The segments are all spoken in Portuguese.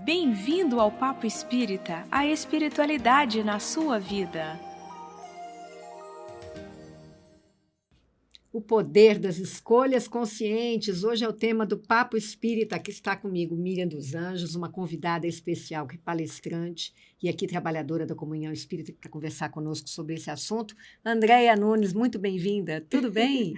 Bem-vindo ao Papo Espírita, a espiritualidade na sua vida. O poder das escolhas conscientes. Hoje é o tema do Papo Espírita. Aqui está comigo Miriam dos Anjos, uma convidada especial, que é palestrante e aqui trabalhadora da Comunhão Espírita, para conversar conosco sobre esse assunto. Andréia Nunes, muito bem-vinda. Tudo bem?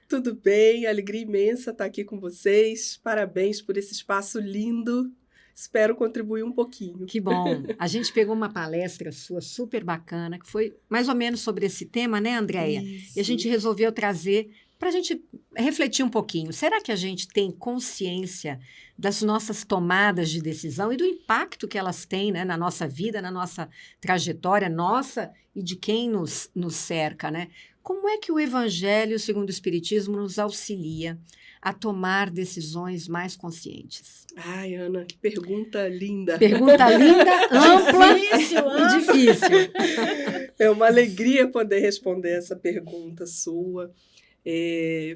Tudo bem, alegria imensa estar aqui com vocês. Parabéns por esse espaço lindo. Espero contribuir um pouquinho. Que bom. A gente pegou uma palestra sua super bacana, que foi mais ou menos sobre esse tema, né, Andréia? Isso. E a gente resolveu trazer para a gente refletir um pouquinho. Será que a gente tem consciência das nossas tomadas de decisão e do impacto que elas têm, né, na nossa vida, na nossa trajetória, nossa e de quem nos cerca, né? Como é que o Evangelho, segundo o Espiritismo, nos auxilia a tomar decisões mais conscientes? Ai, Ana, que pergunta linda. Pergunta linda, ampla Difícil, e difícil. É uma alegria poder responder essa pergunta sua.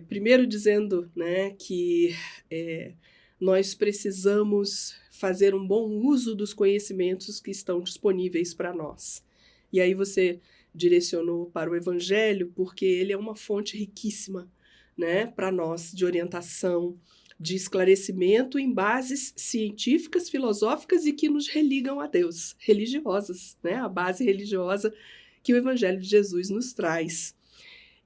Primeiro dizendo, né, que nós precisamos fazer um bom uso dos conhecimentos que estão disponíveis para nós. E aí você direcionou para o Evangelho, porque ele é uma fonte riquíssima, né, para nós, de orientação, de esclarecimento em bases científicas, filosóficas e que nos religam a Deus, religiosas, né, a base religiosa que o Evangelho de Jesus nos traz.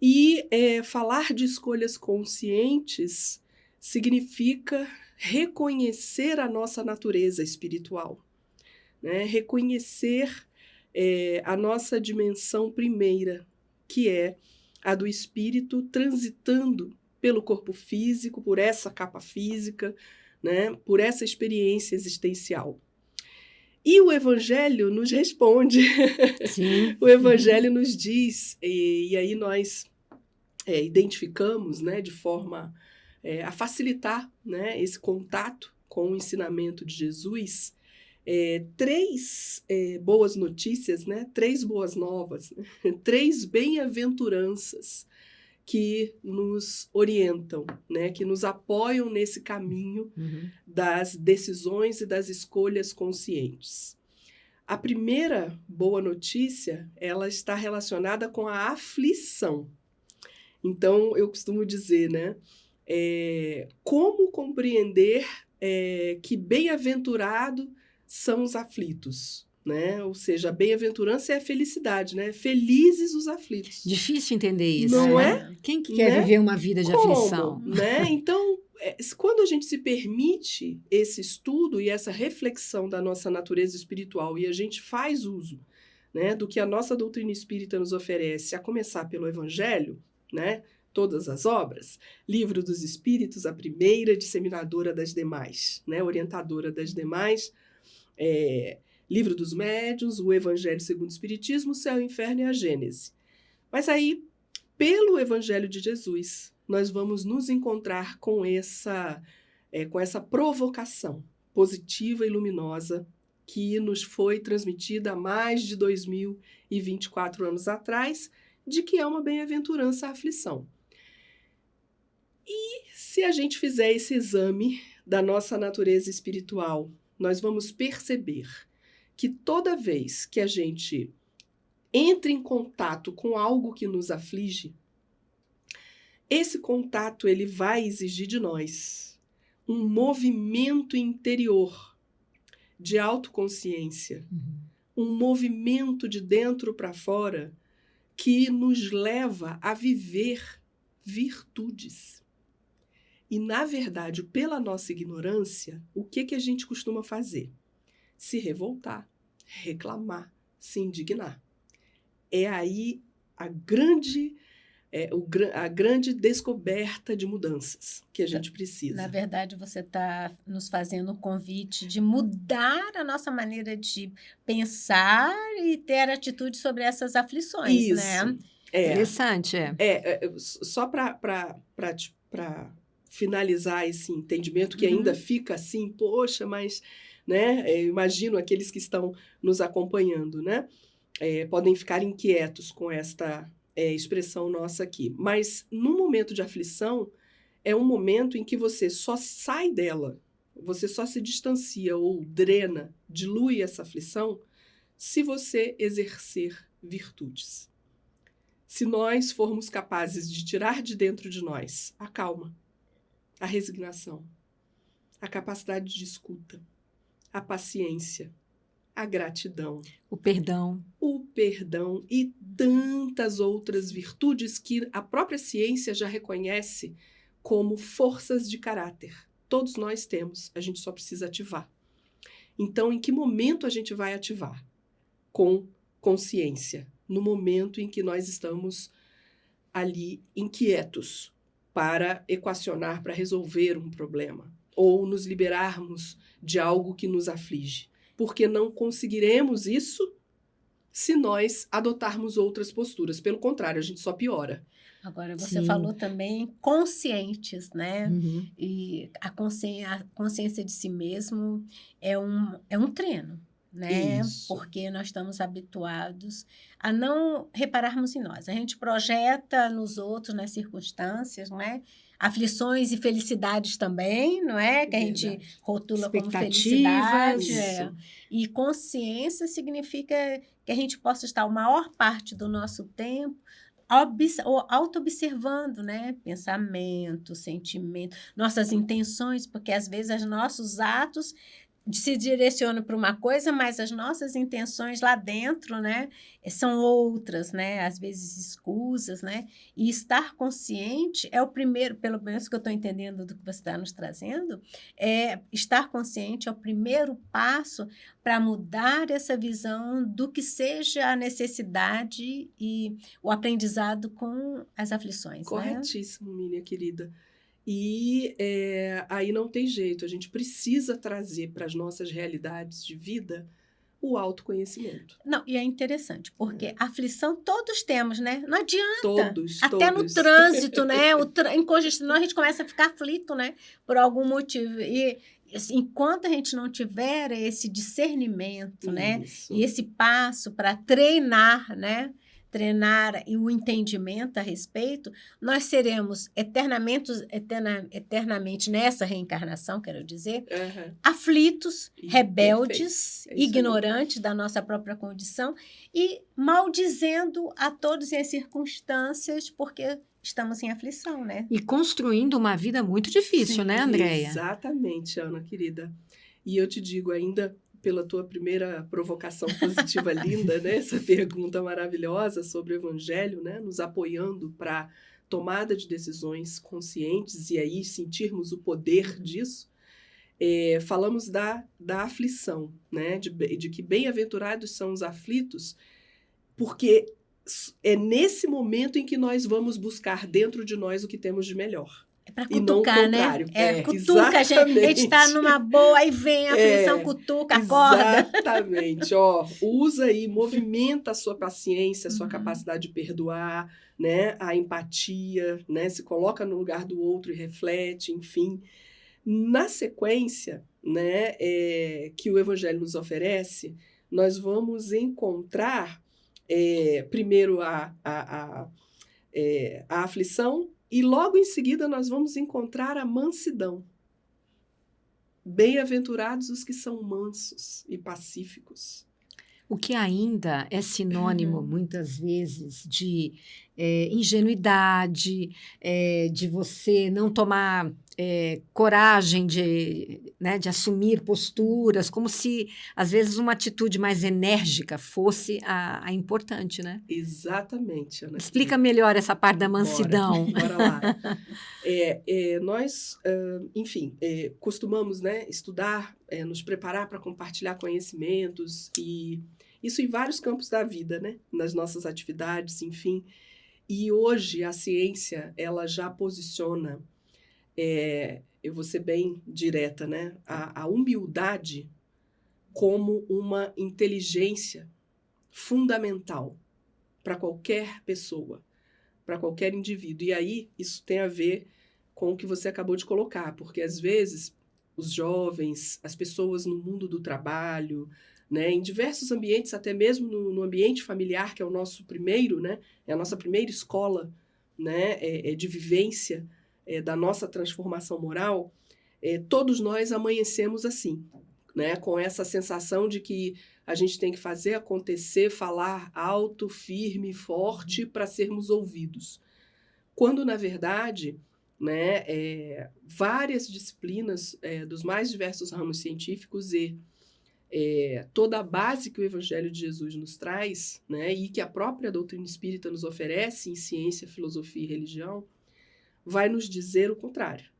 E falar de escolhas conscientes significa reconhecer a nossa natureza espiritual, né, reconhecer a nossa dimensão primeira, que é a do espírito transitando pelo corpo físico, por essa capa física, né, por essa experiência existencial. E o Evangelho nos responde. Sim. O Evangelho nos diz, e aí nós identificamos, né, de forma a facilitar, né, esse contato com o ensinamento de Jesus, três boas notícias, né, três boas novas, né, três bem-aventuranças que nos orientam, né, que nos apoiam nesse caminho das decisões e das escolhas conscientes. A primeira boa notícia, ela está relacionada com a aflição. Então, eu costumo dizer, né, como compreender que bem-aventurado são os aflitos, né? Ou seja, a bem-aventurança é a felicidade, né? Felizes os aflitos. Difícil entender isso. Não é? Quem que quer viver uma vida de aflição? Né? Então, quando a gente se permite esse estudo e essa reflexão da nossa natureza espiritual e a gente faz uso, né, do que a nossa doutrina espírita nos oferece, a começar pelo Evangelho, né, todas as obras, Livro dos Espíritos, a primeira disseminadora das demais, né, orientadora das demais, Livro dos Médiuns, o Evangelho segundo o Espiritismo, o Céu, o Inferno e a Gênese. Mas aí, pelo Evangelho de Jesus, nós vamos nos encontrar com essa provocação positiva e luminosa que nos foi transmitida há mais de 2024 anos atrás, de que é uma bem-aventurança a aflição. E se a gente fizer esse exame da nossa natureza espiritual, nós vamos perceber que toda vez que a gente entra em contato com algo que nos aflige, esse contato ele vai exigir de nós um movimento interior de autoconsciência, um movimento de dentro para fora que nos leva a viver virtudes. E, na verdade, pela nossa ignorância, o que a gente costuma fazer? Se revoltar, reclamar, se indignar. É aí a grande descoberta de mudanças que a gente precisa. Na verdade, você está nos fazendo um convite de mudar a nossa maneira de pensar e ter atitude sobre essas aflições, isso, né? Interessante, Só para finalizar esse entendimento que ainda fica assim, poxa, mas, né, imagino aqueles que estão nos acompanhando, né, podem ficar inquietos com esta expressão nossa aqui. Mas, no momento de aflição, é um momento em que você só sai dela, você só se distancia ou drena, dilui essa aflição, se você exercer virtudes. Se nós formos capazes de tirar de dentro de nós a calma, a resignação, a capacidade de escuta, a paciência, a gratidão, O perdão. o perdão e tantas outras virtudes que a própria ciência já reconhece como forças de caráter. Todos nós temos, a gente só precisa ativar. Então, em que momento a gente vai ativar? Com consciência, no momento em que nós estamos ali inquietos para equacionar, para resolver um problema, ou nos liberarmos de algo que nos aflige. Porque não conseguiremos isso se nós adotarmos outras posturas. Pelo contrário, a gente só piora. Agora, você Sim. falou também conscientes, né? Uhum. E a consciência de si mesmo é um treino, né? Isso. Porque nós estamos habituados a não repararmos em nós. A gente projeta nos outros, nas circunstâncias, não é? Aflições e felicidades também, não é? Que a gente Verdade. rotula como Expectativas. felicidade. É. Isso. E consciência significa que a gente possa estar a maior parte do nosso tempo auto-observando, né? Pensamento, sentimento, nossas intenções, porque às vezes os nossos atos se direcionam para uma coisa, mas as nossas intenções lá dentro, né, são outras, né? Às vezes escusas, né? E estar consciente é o primeiro, pelo menos que eu estou entendendo do que você está nos trazendo, estar consciente é o primeiro passo para mudar essa visão do que seja a necessidade e o aprendizado com as aflições, né? Corretíssimo, minha querida. E aí não tem jeito, a gente precisa trazer para as nossas realidades de vida o autoconhecimento. Não, e é interessante, porque aflição todos temos, né? Não adianta. Todos, Até todos. no trânsito, né? Em congestão, a gente começa a ficar aflito, né? Por algum motivo. E assim, enquanto a gente não tiver esse discernimento, né? Isso. E esse passo para treinar, né? Treinar e o entendimento a respeito, nós seremos eternamente nessa reencarnação, quero dizer, Aham. aflitos, E rebeldes, perfeito. É isso aí. ignorantes da nossa própria condição e maldizendo a todos e as circunstâncias porque estamos em aflição, né? E construindo uma vida muito difícil, Sim, né, Andréia? Exatamente, Ana, querida. E eu te digo ainda, pela tua primeira provocação positiva linda, né? Essa pergunta maravilhosa sobre o Evangelho, né? Nos apoiando para tomada de decisões conscientes e aí sentirmos o poder disso. Falamos da aflição, né? De que bem-aventurados são os aflitos, porque é nesse momento em que nós vamos buscar dentro de nós o que temos de melhor. É para E não o cutucar, né? contrário. Cutuca, a gente está numa boa, aí vem a aflição, cutuca, acorda. Exatamente. Ó, usa aí, movimenta a sua paciência, a sua capacidade de perdoar, né? A empatia, né? Se coloca no lugar do outro e reflete, enfim. Na sequência, né, que o Evangelho nos oferece, nós vamos encontrar primeiro a aflição e logo em seguida nós vamos encontrar a mansidão. Bem-aventurados os que são mansos e pacíficos. O que ainda é sinônimo, muitas vezes, de ingenuidade, de você não tomar coragem de assumir posturas, como se, às vezes, uma atitude mais enérgica fosse a importante, né? Exatamente, Ana. Explica melhor essa parte da mansidão. Bora lá. Nós, enfim, costumamos, né, estudar, nos preparar para compartilhar conhecimentos, e isso em vários campos da vida, né, nas nossas atividades, enfim. E hoje a ciência, ela já posiciona, eu vou ser bem direta, né, a humildade como uma inteligência fundamental para qualquer pessoa, para qualquer indivíduo. E aí, isso tem a ver com o que você acabou de colocar, porque às vezes os jovens, as pessoas no mundo do trabalho, né, em diversos ambientes, até mesmo no ambiente familiar, que é o nosso primeiro, né, é a nossa primeira escola, né, de vivência da nossa transformação moral, todos nós amanhecemos assim, né? Com essa sensação de que a gente tem que fazer acontecer, falar alto, firme, forte para sermos ouvidos. Quando, na verdade, né, várias disciplinas dos mais diversos ramos científicos e toda a base que o Evangelho de Jesus nos traz, né, e que a própria doutrina espírita nos oferece em ciência, filosofia e religião, vai nos dizer o contrário.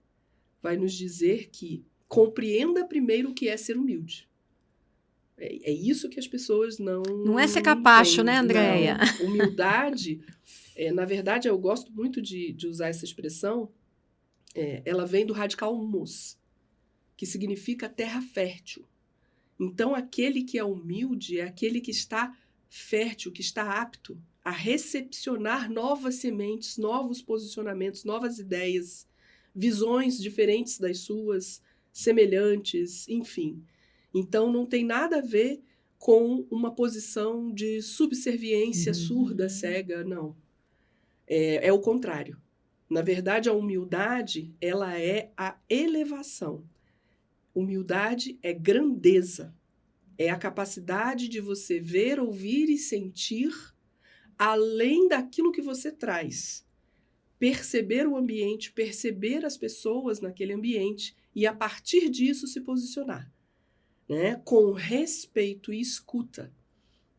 Vai nos dizer que compreenda primeiro o que é ser humilde. É isso que as pessoas Não é ser capacho, né, Andréia? Humildade, na verdade, eu gosto muito de usar essa expressão, ela vem do radical humus, que significa terra fértil. Então, aquele que é humilde é aquele que está fértil, que está apto a recepcionar novas sementes, novos posicionamentos, novas ideias, visões diferentes das suas, semelhantes, enfim. Então, não tem nada a ver com uma posição de subserviência surda, cega, não. É o contrário. Na verdade, a humildade, ela é a elevação. Humildade é grandeza. É a capacidade de você ver, ouvir e sentir além daquilo que você traz. Perceber o ambiente, perceber as pessoas naquele ambiente e, a partir disso, se posicionar. Né? Com respeito e escuta.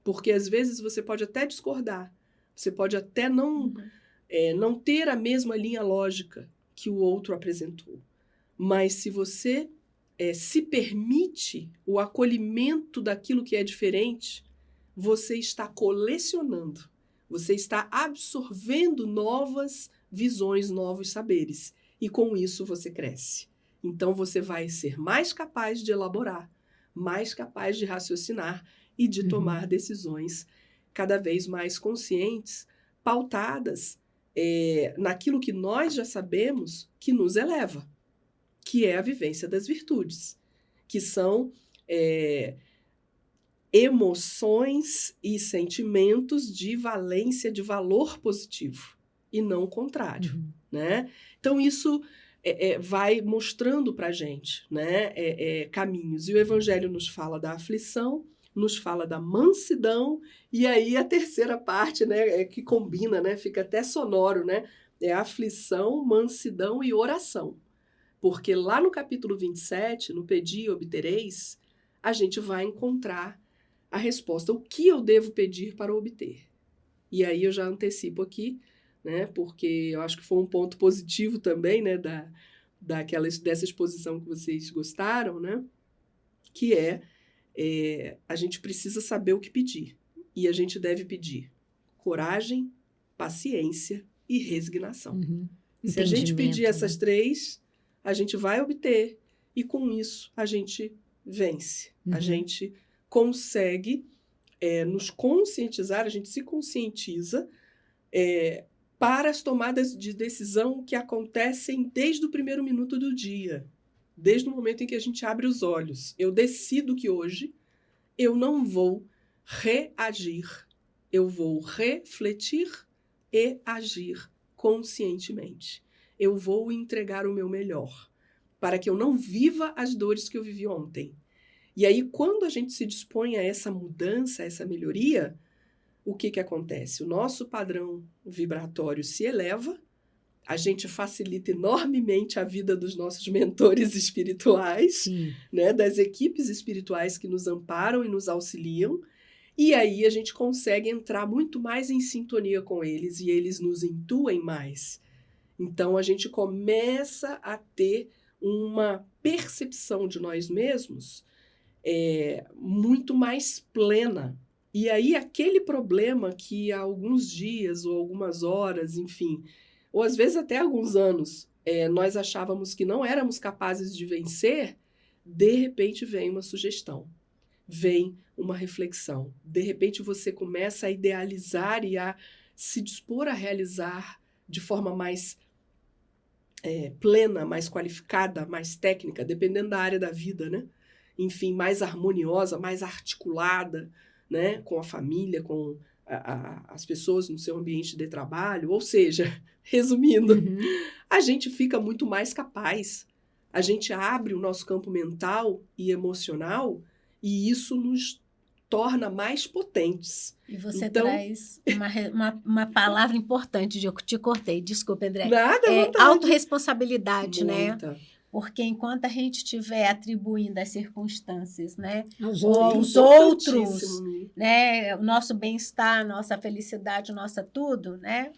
Porque, às vezes, você pode até discordar. Você pode até não ter a mesma linha lógica que o outro apresentou. Mas se você se permite o acolhimento daquilo que é diferente, você está colecionando, você está absorvendo novas visões, novos saberes. E com isso você cresce. Então você vai ser mais capaz de elaborar, mais capaz de raciocinar e de tomar decisões cada vez mais conscientes, pautadas naquilo que nós já sabemos que nos eleva, que é a vivência das virtudes, que são emoções e sentimentos de valência, de valor positivo, e não o contrário. Né? Então, isso vai mostrando para a gente, né, caminhos. E o Evangelho nos fala da aflição, nos fala da mansidão, e aí a terceira parte, né, que combina, né, fica até sonoro, né, é aflição, mansidão e oração. Porque lá no capítulo 27, no Pedi e Obtereis, a gente vai encontrar a resposta. O que eu devo pedir para obter? E aí eu já antecipo aqui, né, porque eu acho que foi um ponto positivo também, né, dessa exposição que vocês gostaram, né, que a gente precisa saber o que pedir. E a gente deve pedir coragem, paciência e resignação. Se a gente pedir essas três, a gente vai obter, e com isso a gente vence. A gente consegue nos conscientizar, a gente se conscientiza para as tomadas de decisão que acontecem desde o primeiro minuto do dia, desde o momento em que a gente abre os olhos. Eu decido que hoje eu não vou reagir, eu vou refletir e agir conscientemente. Eu vou entregar o meu melhor, para que eu não viva as dores que eu vivi ontem. E aí, quando a gente se dispõe a essa mudança, a essa melhoria, o que acontece? O nosso padrão vibratório se eleva, a gente facilita enormemente a vida dos nossos mentores espirituais, né, das equipes espirituais que nos amparam e nos auxiliam, e aí a gente consegue entrar muito mais em sintonia com eles, e eles nos intuem mais. Então, a gente começa a ter uma percepção de nós mesmos muito mais plena. E aí, aquele problema que há alguns dias ou algumas horas, enfim, ou às vezes até alguns anos, nós achávamos que não éramos capazes de vencer, de repente vem uma sugestão, vem uma reflexão. De repente você começa a idealizar e a se dispor a realizar de forma mais plena, mais qualificada, mais técnica, dependendo da área da vida, né? Enfim, mais harmoniosa, mais articulada, né? Com a família, com as pessoas no seu ambiente de trabalho. Ou seja, resumindo, a gente fica muito mais capaz a gente abre o nosso campo mental e emocional e isso nos torna mais potentes. E você Então, traz uma palavra importante, eu te cortei, desculpa, André. nada à vontade. Autorresponsabilidade, né? Muita. Porque enquanto a gente estiver atribuindo as circunstâncias, né, Aos ou outros. aos outros, Importantíssimo, Mili. né, o nosso bem-estar, nossa felicidade, nossa tudo, né,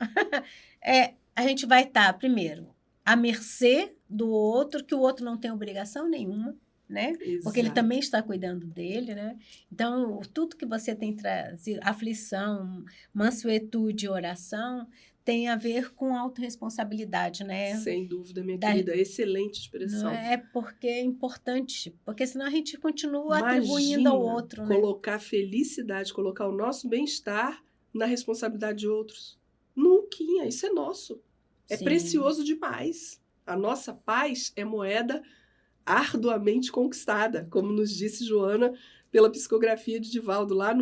a gente vai estar, primeiro, à mercê do outro, que o outro não tem obrigação nenhuma, né? Porque ele Exato. também está cuidando dele, né? Então, tudo que você tem trazido, aflição, mansuetude e oração, tem a ver com autorresponsabilidade, né? Sem dúvida, minha Da- querida. Excelente Não expressão. é porque é importante, porque senão a gente continua atribuindo Imagina ao outro, né? colocar felicidade, colocar o nosso bem-estar na responsabilidade de outros. Nunca, isso é nosso. É Sim. precioso demais. A nossa paz é moeda arduamente conquistada, como nos disse Joana pela psicografia de Divaldo, lá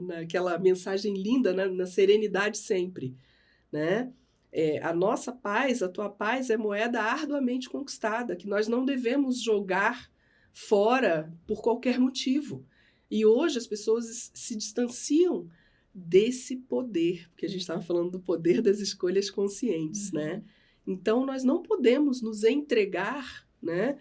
naquela mensagem linda, né? Na serenidade sempre, né? A nossa paz, a tua paz é moeda arduamente conquistada, que nós não devemos jogar fora por qualquer motivo. E hoje as pessoas se distanciam desse poder, porque a gente estava falando do poder das escolhas conscientes, né? Então, nós não podemos nos entregar, né,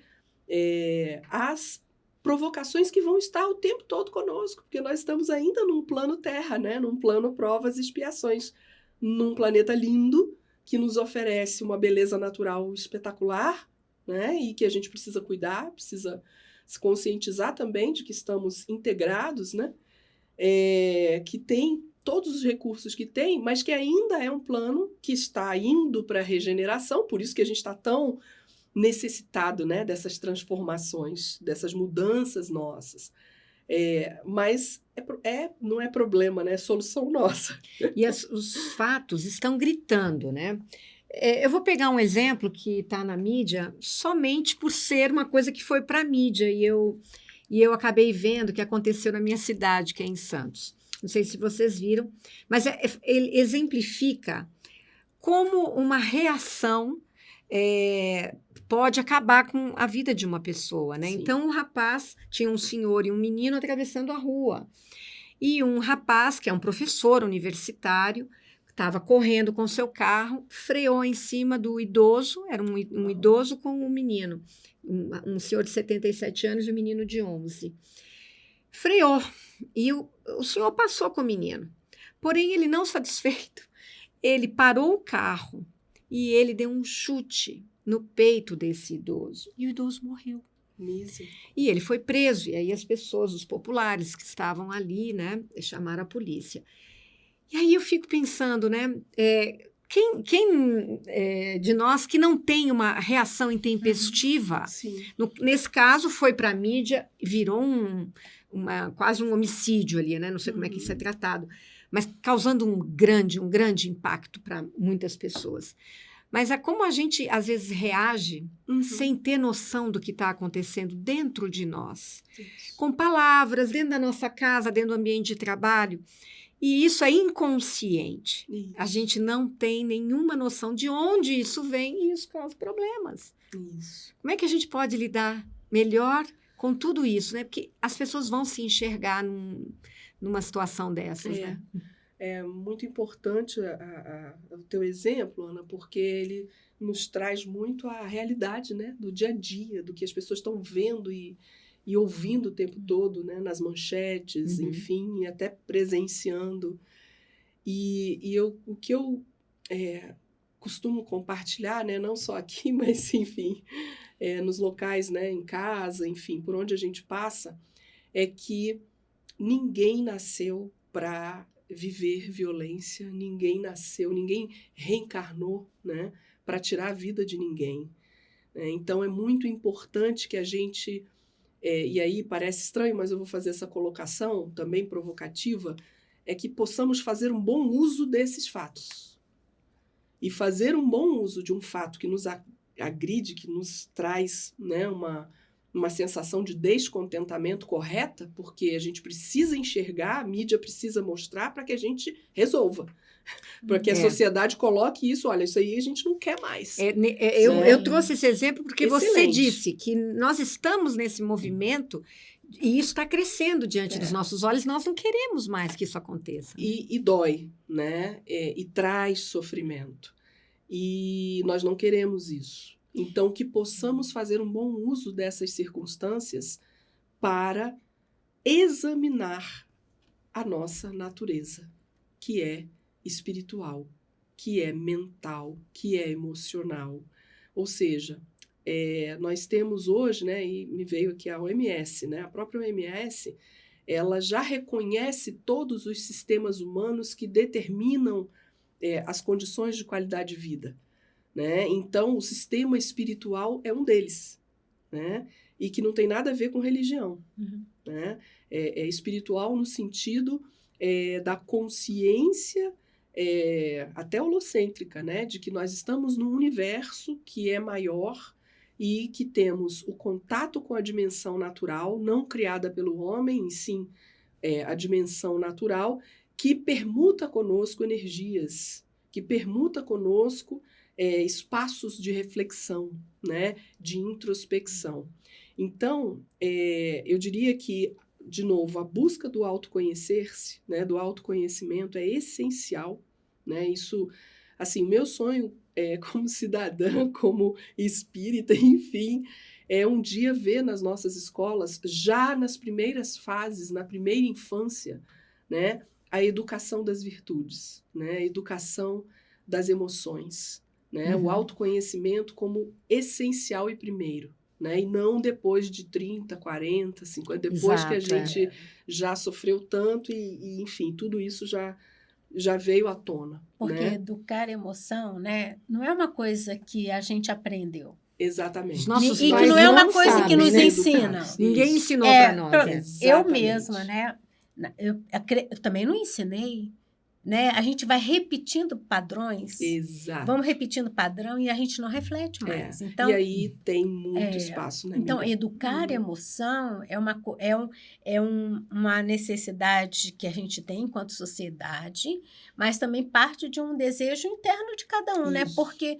às provocações que vão estar o tempo todo conosco, porque nós estamos ainda num plano terra, né, num plano provas e expiações, num planeta lindo que nos oferece uma beleza natural espetacular, né, e que a gente precisa cuidar, precisa se conscientizar também de que estamos integrados, né, que tem todos os recursos que tem, mas que ainda é um plano que está indo para a regeneração, por isso que a gente está tão necessitado, né, dessas transformações, dessas mudanças nossas. Mas não é problema, né? É solução nossa. E os fatos estão gritando, né? Eu vou pegar um exemplo que está na mídia somente por ser uma coisa que foi para a mídia e eu acabei vendo que aconteceu na minha cidade, que é em Santos. Não sei se vocês viram, mas ele exemplifica como uma reação pode acabar com a vida de uma pessoa, né? Sim. Então, um rapaz, tinha um senhor e um menino atravessando a rua. E um rapaz, que é um professor universitário, estava correndo com seu carro, freou em cima do idoso, era um idoso com um menino, um senhor de 77 anos e um menino de 11. Freou, e o senhor passou com o menino. Porém, ele não satisfeito, ele parou o carro e ele deu um chute no peito desse idoso, e o idoso morreu. E ele foi preso, e aí as pessoas, os populares que estavam ali, né, chamaram a polícia. E aí eu fico pensando, né, quem de nós que não tem uma reação intempestiva, nesse caso foi para a mídia, virou quase um homicídio ali, né, não sei como é que isso é tratado, mas causando um grande impacto para muitas pessoas. Mas é como a gente, às vezes, reage sem ter noção do que está acontecendo dentro de nós. Isso. Com palavras, dentro da nossa casa, dentro do ambiente de trabalho. E isso é inconsciente. Isso. A gente não tem nenhuma noção de onde isso vem e isso causa problemas. Isso. Como é que a gente pode lidar melhor com tudo isso, né? Porque as pessoas vão se enxergar numa situação dessas, né? É muito importante o teu exemplo, Ana, porque ele nos traz muito a realidade, né, do dia a dia, do que as pessoas estão vendo e ouvindo o tempo todo, né, nas manchetes, enfim, e até presenciando. O que eu costumo compartilhar, né, não só aqui, mas, enfim, nos locais, né, em casa, enfim, por onde a gente passa, é que ninguém nasceu para viver violência, ninguém reencarnou, né, para tirar a vida de ninguém. Então, é muito importante que a gente, e aí parece estranho, mas eu vou fazer essa colocação também provocativa, é que possamos fazer um bom uso desses fatos. E fazer um bom uso de um fato que nos agride, que nos traz, né, uma sensação de descontentamento correta, porque a gente precisa enxergar, a mídia precisa mostrar para que a gente resolva. Para que a sociedade coloque isso, olha, isso aí a gente não quer mais. Eu trouxe esse exemplo porque você Excelente. disse que nós estamos nesse movimento e isso está crescendo diante dos nossos olhos, nós não queremos mais que isso aconteça. E dói, né? E traz sofrimento. E nós não queremos isso. Então, que possamos fazer um bom uso dessas circunstâncias para examinar a nossa natureza, que é espiritual, que é mental, que é emocional. Ou seja, nós temos hoje, né, e me veio aqui a OMS, né, a própria OMS, ela já reconhece todos os sistemas humanos que determinam as condições de qualidade de vida. Né? Então, o sistema espiritual é um deles, né? E que não tem nada a ver com religião. Né? É espiritual no sentido da consciência até holocêntrica, né? De que nós estamos num universo que é maior e que temos o contato com a dimensão natural, não criada pelo homem, e sim a dimensão natural, que permuta conosco energias, que permuta conosco espaços de reflexão, né, de introspecção. Então, eu diria que, de novo, a busca do autoconhecer-se, né, do autoconhecimento é essencial. Né? Isso, assim, meu sonho como cidadã, como espírita, enfim, é um dia ver nas nossas escolas, já nas primeiras fases, na primeira infância, né, a educação das virtudes, né, a educação das emoções. Né? O autoconhecimento como essencial e primeiro, né? E não depois de 30, 40, 50, depois que a gente já sofreu tanto e, enfim, tudo isso já veio à tona. Porque né? educar emoção, né, não é uma coisa que a gente aprendeu. Exatamente. Os nossos E que pais não é uma coisa sabem, que nos né? ensina. Ninguém ensinou para nós. Eu mesma, né, eu também não ensinei. Né? A gente vai repetindo padrões. Exato. Vamos repetindo padrão e a gente não reflete mais. Então, e aí tem muito espaço, né? Então, educar emoção é uma necessidade que a gente tem enquanto sociedade, mas também parte de um desejo interno de cada um, né? Porque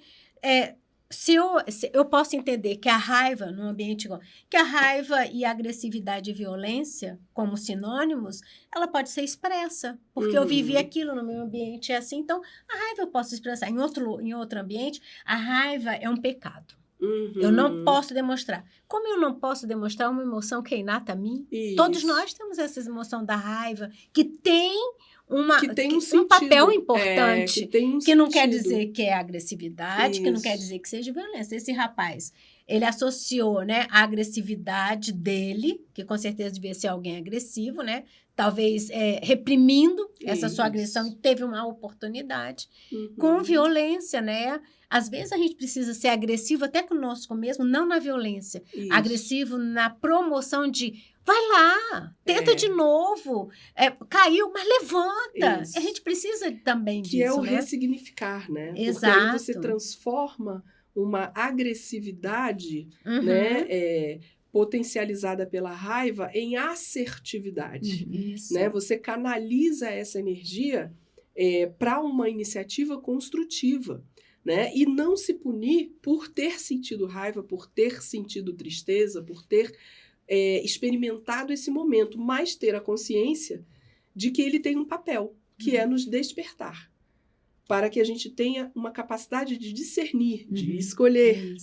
se eu posso entender que a raiva, num ambiente igual, que a raiva e a agressividade e violência, como sinônimos, ela pode ser expressa, porque eu vivi aquilo no meu ambiente, é assim, então a raiva eu posso expressar. Em outro ambiente, a raiva é um pecado. Eu não posso demonstrar. Como eu não posso demonstrar uma emoção que é inata a mim, todos nós temos essa emoção da raiva, que tem um papel importante, que não quer dizer que é agressividade, que não quer dizer que seja violência. Esse rapaz, ele associou, né, a agressividade dele, que com certeza devia ser alguém agressivo, né, talvez reprimindo essa sua agressão e teve uma oportunidade, com violência, né? Às vezes a gente precisa ser agressivo até conosco mesmo, não na violência, agressivo na promoção de vai lá, tenta de novo, caiu, mas levanta. A gente precisa também disso, que é o né? ressignificar, né? Exato. Porque aí você transforma uma agressividade, né, potencializada pela raiva em assertividade. Né? Você canaliza essa energia para uma iniciativa construtiva. Né? E não se punir por ter sentido raiva, por ter sentido tristeza, por ter experimentado esse momento, mas ter a consciência de que ele tem um papel, que é nos despertar, para que a gente tenha uma capacidade de discernir, de escolher.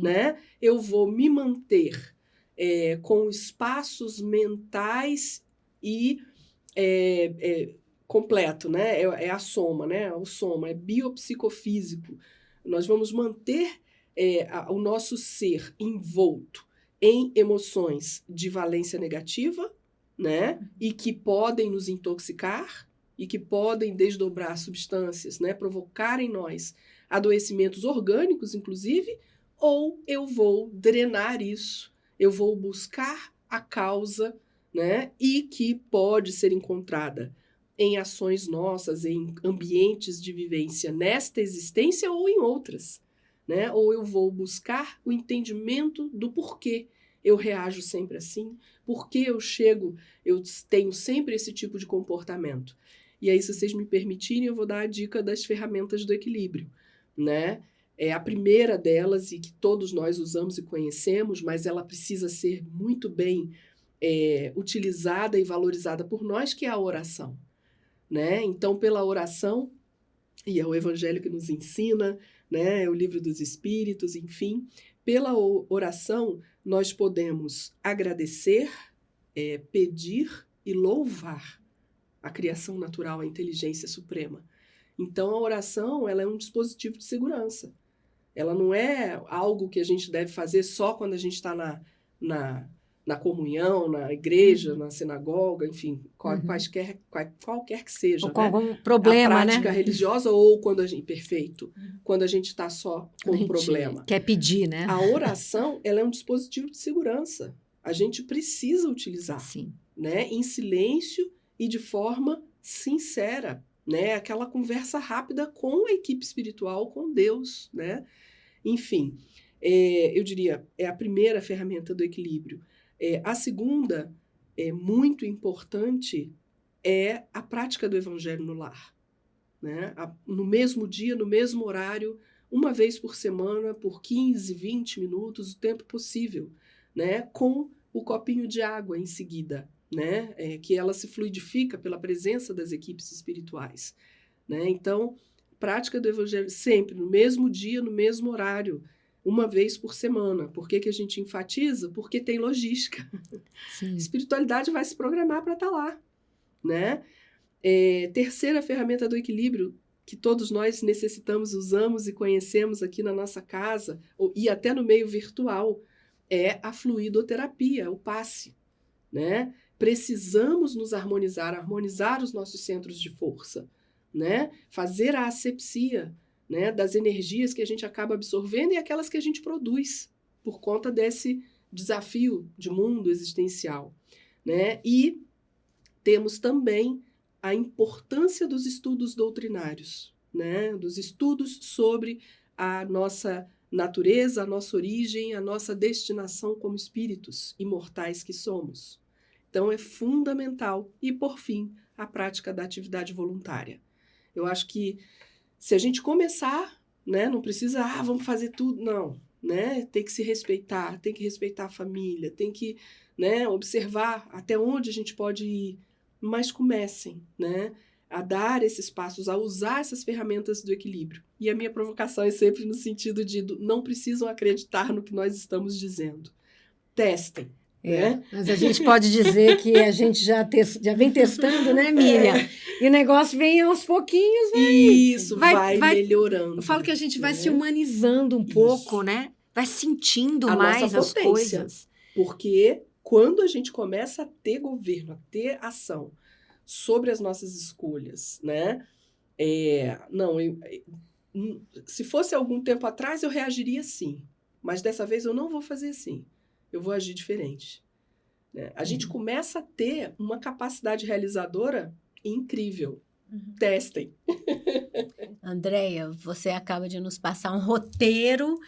Né? Eu vou me manter com espaços mentais e completo, né? É a soma, né? O soma, é biopsicofísico. Nós vamos manter o nosso ser envolto em emoções de valência negativa, né? E que podem nos intoxicar e que podem desdobrar substâncias, né? Provocar em nós adoecimentos orgânicos, inclusive, ou eu vou drenar isso, eu vou buscar a causa, né? E que pode ser encontrada em ações nossas, em ambientes de vivência nesta existência ou em outras, né? Ou eu vou buscar o entendimento do porquê eu reajo sempre assim? Por que eu tenho sempre esse tipo de comportamento? E aí, se vocês me permitirem, eu vou dar a dica das ferramentas do equilíbrio, né? É a primeira delas, e que todos nós usamos e conhecemos, mas ela precisa ser muito bem utilizada e valorizada por nós, que é a oração, né? Então, pela oração, e é o Evangelho que nos ensina, né? É o Livro dos Espíritos, enfim, pela oração nós podemos agradecer, pedir e louvar a criação natural, a inteligência suprema. Então, a oração, ela é um dispositivo de segurança. Ela não é algo que a gente deve fazer só quando a gente está na comunhão, na igreja, na sinagoga, enfim, qualquer que seja. Ou com né? algum problema, a prática né? religiosa ou quando a gente... Perfeito. Quando a gente está só com um problema. Quer pedir, né? A oração, ela é um dispositivo de segurança. A gente precisa utilizar, Sim. né? Em silêncio e de forma sincera, né? Aquela conversa rápida com a equipe espiritual, com Deus, né? Enfim, eu diria, é a primeira ferramenta do equilíbrio. A segunda, muito importante, é a prática do Evangelho no lar, né? No mesmo dia, no mesmo horário, uma vez por semana, por 15, 20 minutos, o tempo possível, né? Com o copinho de água em seguida, né? Que ela se fluidifica pela presença das equipes espirituais, né? Então, prática do Evangelho sempre, no mesmo dia, no mesmo horário, uma vez por semana. Por que a gente enfatiza? Porque tem logística. Sim. Espiritualidade vai se programar para estar lá, né? Terceira ferramenta do equilíbrio que todos nós necessitamos, usamos e conhecemos aqui na nossa casa, e até no meio virtual, é a fluidoterapia, o passe, né? Precisamos nos harmonizar os nossos centros de força, né? Fazer a asepsia, né, das energias que a gente acaba absorvendo e aquelas que a gente produz por conta desse desafio de mundo existencial, né? E temos também a importância dos estudos doutrinários, né? Dos estudos sobre a nossa natureza, a nossa origem, a nossa destinação como espíritos imortais que somos. Então, é fundamental. E, por fim, a prática da atividade voluntária. Eu acho que se a gente começar, né, não precisa, vamos fazer tudo, não. Né? Tem que se respeitar, tem que respeitar a família, tem que, né, observar até onde a gente pode ir. Mas comecem, né, a dar esses passos, a usar essas ferramentas do equilíbrio. E a minha provocação é sempre no sentido de não precisam acreditar no que nós estamos dizendo. Testem. Né? Mas a gente pode dizer que a gente já vem testando, né, Miriam? E o negócio vem aos pouquinhos, vai melhorando. Eu falo que a gente vai se humanizando um pouco, né? Vai sentindo mais as coisas. Porque quando a gente começa a ter governo, a ter ação sobre as nossas escolhas, né? Se fosse algum tempo atrás, eu reagiria assim. Mas dessa vez eu não vou fazer assim. Eu vou agir diferente. Né? A gente começa a ter uma capacidade realizadora incrível. Testem. Andréia, você acaba de nos passar um roteiro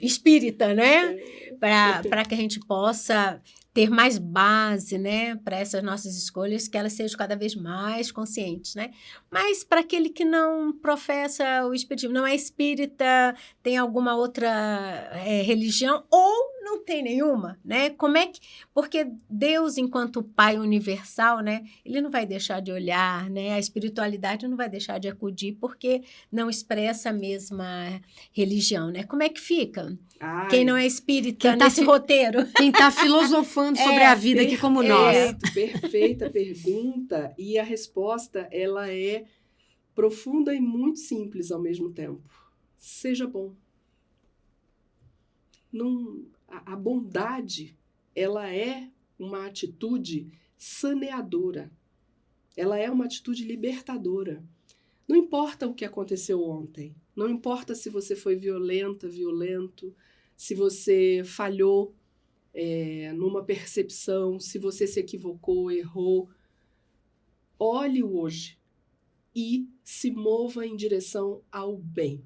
espírita, né? Para que a gente possa ter mais base, né, para essas nossas escolhas, que elas sejam cada vez mais conscientes, né? Mas para aquele que não professa o espiritismo, não é espírita, tem alguma outra religião ou não tem nenhuma, né? Como é que... Porque Deus, enquanto Pai universal, né, ele não vai deixar de olhar, né? A espiritualidade não vai deixar de acudir porque não expressa a mesma religião, né? Como é que fica? Quem não é espírita nesse roteiro? Quem está filosofando sobre a vida aqui como nós. Perfeita pergunta. E a resposta, ela é profunda e muito simples ao mesmo tempo. Seja bom. A bondade, ela é uma atitude saneadora. Ela é uma atitude libertadora. Não importa o que aconteceu ontem. Não importa se você foi violento, se você falhou numa percepção, se você se equivocou, errou. Olhe o hoje e se mova em direção ao bem.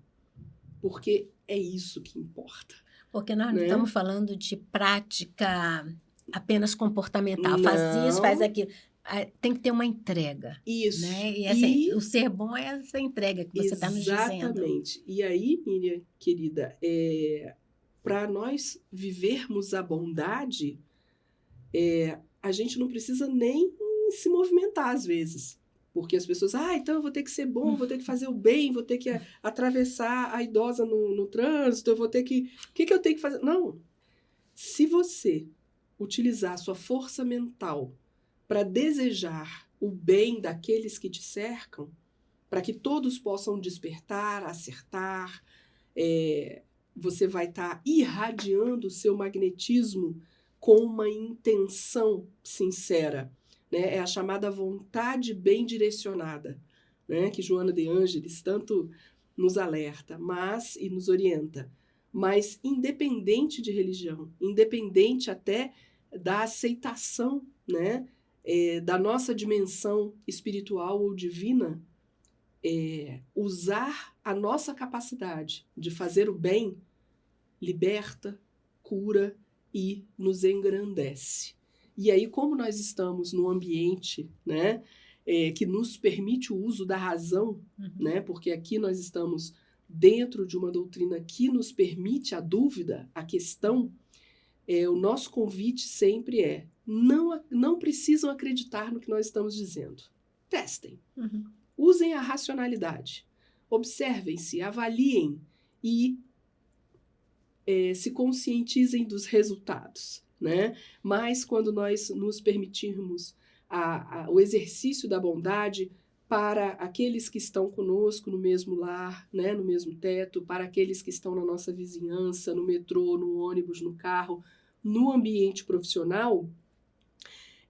Porque é isso que importa. Porque nós não né? estamos falando de prática apenas comportamental. Faz isso, faz Não. aquilo. Tem que ter uma entrega, Isso. né? E o ser bom é essa entrega que você está nos dizendo. Exatamente. E aí, Miriam, querida, para nós vivermos a bondade, a gente não precisa nem se movimentar às vezes. Porque as pessoas, então eu vou ter que ser bom, vou ter que fazer o bem, vou ter que atravessar a idosa no trânsito, eu vou ter que... O que eu tenho que fazer? Não. Se você utilizar a sua força mental para desejar o bem daqueles que te cercam, para que todos possam despertar, acertar, você vai estar irradiando o seu magnetismo com uma intenção sincera, né? É a chamada vontade bem direcionada, né? Que Joana de Ângeles tanto nos alerta e nos orienta. Mas independente de religião, independente até da aceitação, né? Da nossa dimensão espiritual ou divina, usar a nossa capacidade de fazer o bem liberta, cura e nos engrandece. E aí, como nós estamos num ambiente, né, que nos permite o uso da razão, né, porque aqui nós estamos dentro de uma doutrina que nos permite a dúvida, a questão, o nosso convite sempre não precisam acreditar no que nós estamos dizendo. Testem. Usem a racionalidade. Observem-se, avaliem e se conscientizem dos resultados, né? Mas quando nós nos permitirmos o exercício da bondade para aqueles que estão conosco no mesmo lar, né? No mesmo teto, para aqueles que estão na nossa vizinhança, no metrô, no ônibus, no carro, no ambiente profissional,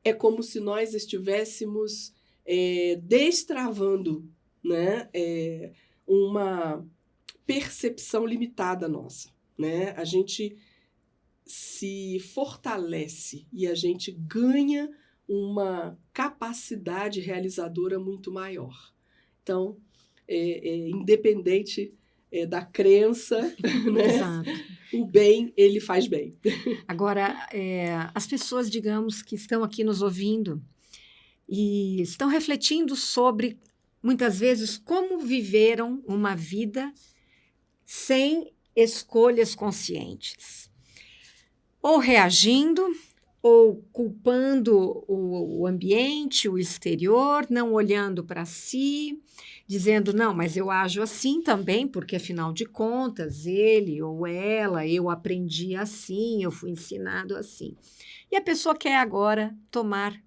é como se nós estivéssemos destravando, né? Uma percepção limitada nossa, né? A gente se fortalece e a gente ganha uma capacidade realizadora muito maior. Então, independente da crença, né? Exato. O bem, ele faz bem. Agora, as pessoas, digamos, que estão aqui nos ouvindo e estão refletindo sobre, muitas vezes, como viveram uma vida sem escolhas conscientes. Ou reagindo, ou culpando o ambiente, o exterior, não olhando para si, dizendo, não, mas eu ajo assim também, porque afinal de contas, ele ou ela, eu aprendi assim, eu fui ensinado assim. E a pessoa quer agora tomar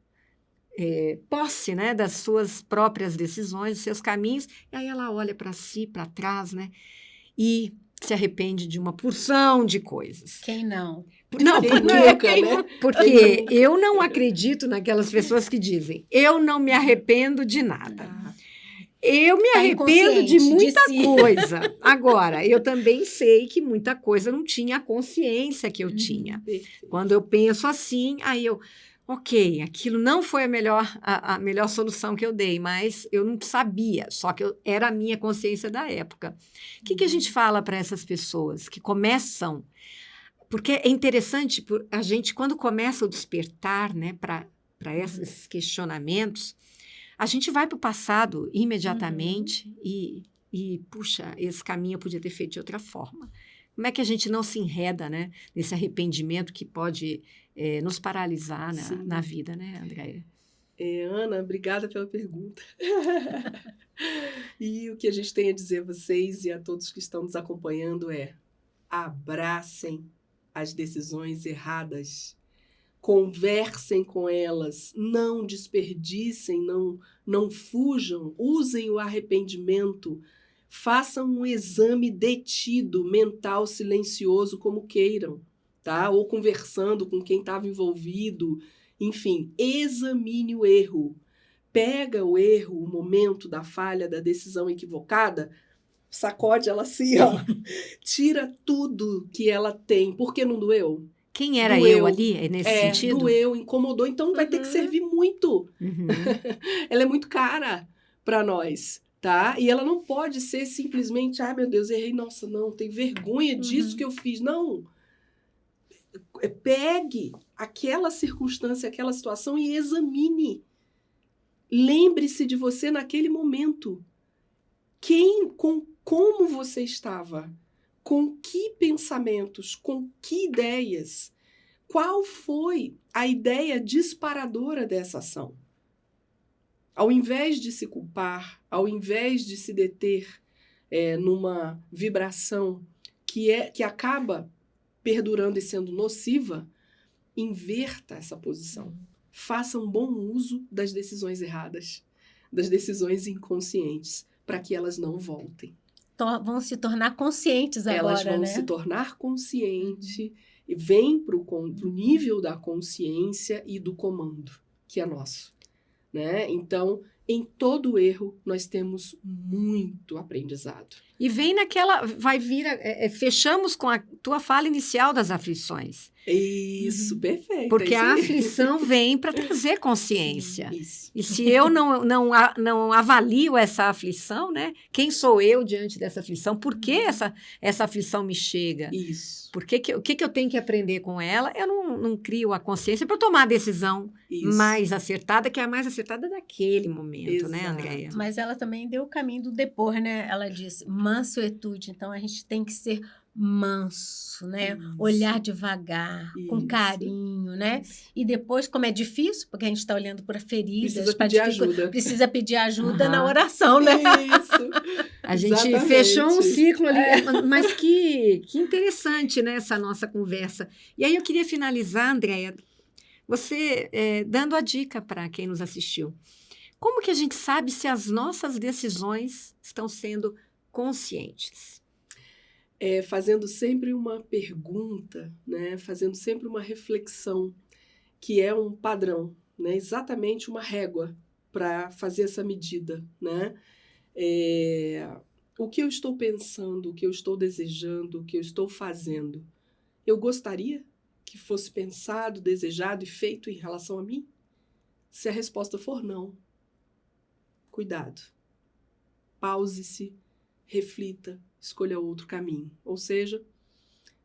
posse, né, das suas próprias decisões, dos seus caminhos, e aí ela olha para si, para trás, né, e se arrepende de uma porção de coisas. Quem não? Não, Porque eu não acredito naquelas pessoas que dizem, eu não me arrependo de nada. Eu me arrependo de muita coisa. Agora, eu também sei que muita coisa não tinha a consciência que eu tinha. Perfeito. Quando eu penso assim, aí eu... Ok, aquilo não foi a melhor solução que eu dei, mas eu não sabia, só que era a minha consciência da época. O que a gente fala para essas pessoas que começam? Porque é interessante, a gente, quando começa o despertar, né, para esses questionamentos, a gente vai para o passado imediatamente e, puxa, esse caminho eu podia ter feito de outra forma. Como é que a gente não se enreda, né, nesse arrependimento que pode nos paralisar na vida, né, Andréia? Ana, obrigada pela pergunta. E o que a gente tem a dizer a vocês e a todos que estão nos acompanhando abracem as decisões erradas. Conversem com elas, não desperdicem, não fujam, usem o arrependimento, façam um exame detido, mental, silencioso, como queiram, tá? Ou conversando com quem estava envolvido, enfim, examine o erro. Pega o erro, o momento da falha, da decisão equivocada, sacode ela assim, ó, tira tudo que ela tem. Por que não doeu? Quem era eu ali, nesse sentido? Doeu, incomodou, então vai ter que servir muito. Ela é muito cara para nós, tá? E ela não pode ser simplesmente, meu Deus, errei, nossa, não, tenho vergonha disso que eu fiz. Não, pegue aquela circunstância, aquela situação e examine. Lembre-se de você naquele momento. Como você estava? Com que pensamentos? Com que ideias? Qual foi a ideia disparadora dessa ação? Ao invés de se culpar, ao invés de se deter numa vibração que acaba perdurando e sendo nociva, inverta essa posição. Faça um bom uso das decisões erradas, das decisões inconscientes, para que elas não voltem. Vão se tornar conscientes agora, Elas vão né? se tornar conscientes e vêm para o nível da consciência e do comando, que é nosso. Né? Então, em todo erro, nós temos muito aprendizado. E vem vai vir, fechamos com a tua fala inicial das aflições. Isso, perfeito. Porque isso a aí. aflição vem para trazer consciência. Sim, isso. E se eu não avalio essa aflição, né? Quem sou eu diante dessa aflição? Por que essa aflição me chega? Isso. O que eu tenho que aprender com ela? Eu não crio a consciência para tomar a decisão Isso. mais acertada, que é a mais acertada daquele momento, né, Exato. Andréia? Mas ela também deu o caminho do depor, né? Ela disse, mansuetude. Então, a gente tem que ser manso, né? Isso. Olhar devagar, com Isso. carinho, né? Isso. E depois, como é difícil, porque a gente está olhando para feridas, Precisa pra pedir dificuldade, ajuda. precisa pedir ajuda na Aham. oração, né? Isso. A gente Exatamente. fechou um ciclo ali, mas que interessante, né, essa nossa conversa. E aí eu queria finalizar, Andréia, você dando a dica para quem nos assistiu. Como que a gente sabe se as nossas decisões estão sendo conscientes? Fazendo sempre uma pergunta, né? Fazendo sempre uma reflexão, que é um padrão, né? Exatamente uma régua para fazer essa medida, né? O que eu estou pensando, o que eu estou desejando, o que eu estou fazendo, eu gostaria que fosse pensado, desejado e feito em relação a mim? Se a resposta for não, cuidado. Pause-se, reflita, escolha outro caminho. Ou seja,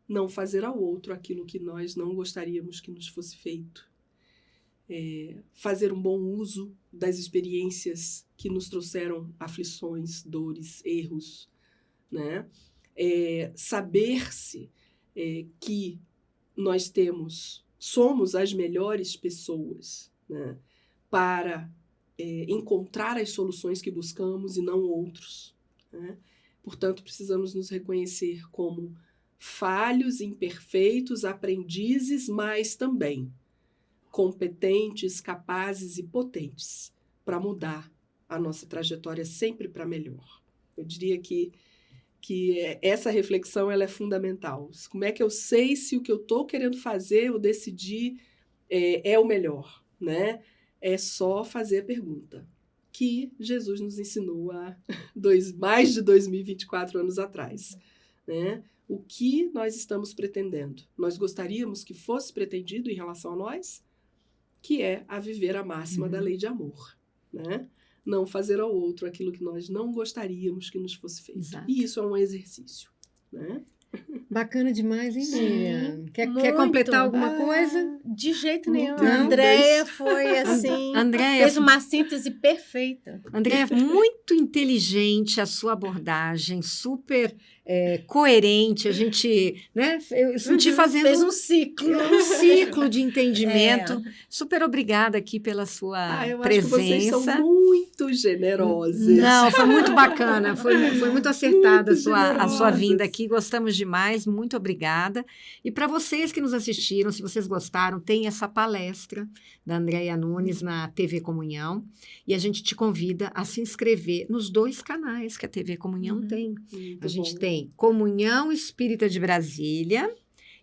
não fazer ao outro aquilo que nós não gostaríamos que nos fosse feito. Fazer um bom uso das experiências que nos trouxeram aflições, dores, erros, né? Saber-se que nós somos as melhores pessoas, né? Para encontrar as soluções que buscamos e não outros, né? Portanto, precisamos nos reconhecer como falhos, imperfeitos, aprendizes, mas também competentes, capazes e potentes para mudar a nossa trajetória sempre para melhor. Eu diria que essa reflexão ela é fundamental. Como é que eu sei se o que eu estou querendo fazer, eu decidi, é o melhor, né? É só fazer a pergunta que Jesus nos ensinou há mais de 2024 anos atrás, né? O que nós estamos pretendendo? Nós gostaríamos que fosse pretendido em relação a nós, que é a viver a máxima da lei de amor, né? Não fazer ao outro aquilo que nós não gostaríamos que nos fosse feito. Exato. E isso é um exercício, né? Bacana demais, hein, Miriam? Quer muito. completar alguma coisa? De jeito nenhum. Não? A Andréia foi assim, Andréia, fez uma síntese perfeita. Andréia, muito inteligente a sua abordagem, super coerente. A gente, né? Eu senti fazendo Fez um ciclo. um ciclo de entendimento. Super obrigada aqui pela sua Eu presença. acho que vocês são muito generosas. Não, foi muito bacana, foi muito acertada Muito a sua generosas. vinda aqui, gostamos demais, muito obrigada. E para vocês que nos assistiram, se vocês gostaram, tem essa palestra da Andréia Nunes na TV Comunhão, e a gente te convida a se inscrever nos 2 canais que a TV Comunhão tem. Muito A gente bom. tem Comunhão Espírita de Brasília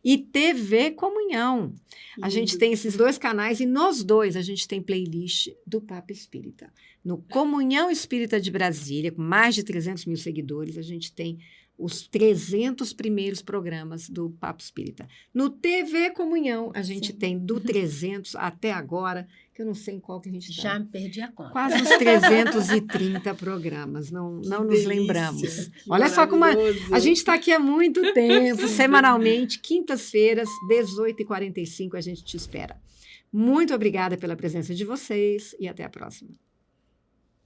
e TV Comunhão. A gente Lindo. tem esses 2 canais e nos 2 a gente tem playlist do Papo Espírita. No Comunhão Espírita de Brasília, com mais de 300 mil seguidores, a gente tem os 300 primeiros programas do Papo Espírita. No TV Comunhão, a gente Sim. tem do 300 até agora, que eu não sei em qual que a gente está. Já me perdi a conta. Quase uns 330 programas, não Que nos delícia, lembramos. que Olha só como a maravilhoso. gente está aqui há muito tempo, semanalmente, quintas-feiras, 18h45, a gente te espera. Muito obrigada pela presença de vocês e até a próxima.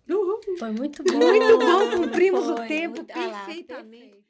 Uhul. Foi muito bom. Muito bom, cumprimos o Foi, tempo muito- ah lá, perfeitamente. perfeito.